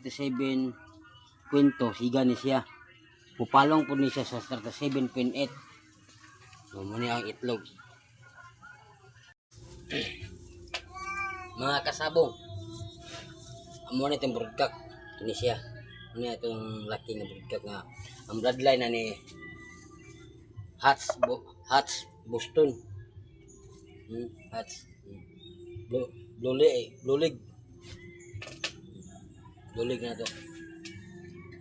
37 kwento siga ni siya. Pupalong po ni siya sa 37.8. Muna ang itlog. Mga kasabong, amo na itong broodcock ni siya. Ano itong laki na broodcock nga ang bloodline na ni Hats Boston. Hats Blue Leg na to.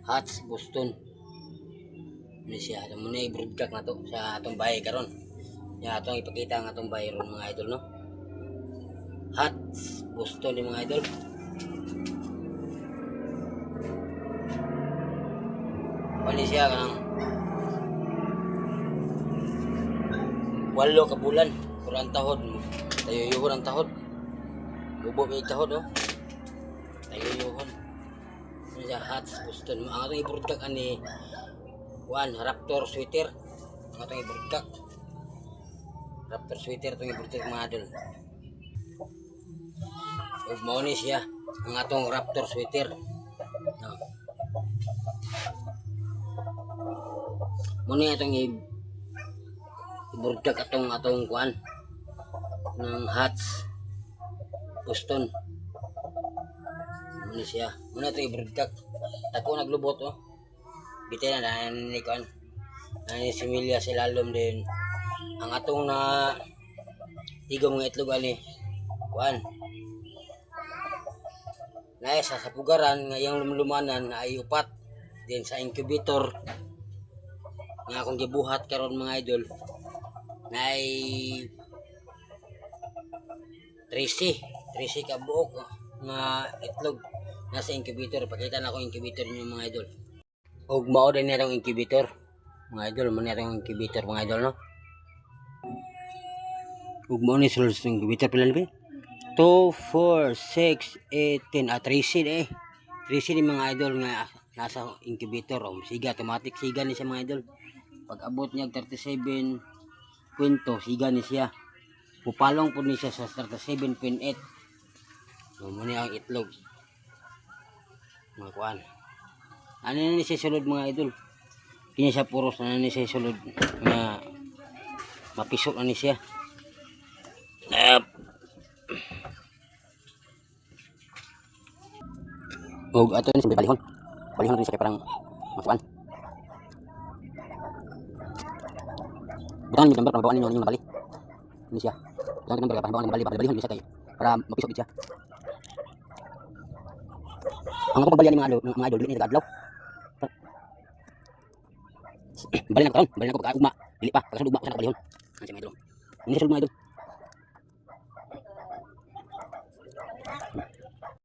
Hats Boston. Ni siya. Muna yung broodcock na to sa atong bahay karon. Ya atong ipakita ang atong bahay ron mga idol, no. Hats Boston ni mga idol. Pali siya kanang 8 ka bulan, kurang tahod. Tayuyuhon ang tahod. Bubo may tahod, oh. Tayuyuhon. Ano siya, Hats Boston. Ang atong i-broodcock ani Raptor sweater. Ang atong i-broodcock. Raptor sweater itong i-broodcock mga idol. Huwag mo ni siya ang atong Raptor sweater. No. Muna itong i-broodcock atong kuan ng Hats Boston. Muna siya. Muna itong i-broodcock. Tako naglubot, oh. Bitay na ni kuan. Nani similya sa lalom din. Ang atong na tigaw mga itlog ani kuan. Naay sa sapugaran nga yung lumlumanan ay upat din sa incubator nga akong gibuhat karon mga idol naay 13 ka buok nga itlog nasa incubator. Pakita na ko incubator niyo mga idol. Og mao din nitong incubator mga idol. Mo nitong incubator mga idol, no. Og mao ni sulod sa incubator pila ni 2, 4, 6, 8, 10 at 13 13 ni mga idol nga nasa incubator. O siga, automatic siga ni siya mga idol. Pag abot niya 37 kwento siga ni siya. Pupalong po ni siya sa 37.8. So muna ang itlog mga kuan. Ano na ni siya sulod mga idol. Kini siya puros na ni siya sulod nga mapisok na ni siya. Og ato ni balihon. Balihon rin siya parang masuan. Bukan yung number para bawaan ninyo yung nabali. Ini siya. Bukan yung number para bawaan ng balihon din siya kayo. Para mapisok din siya. Ang ako pagbalian ng mga idol dili ni tagadlaw. Bali na karon, bali na ko pagkaugma. Dili pa, pagkasulugma ko sa balihon. Ang siya mga idol. Ini sulod mga idol.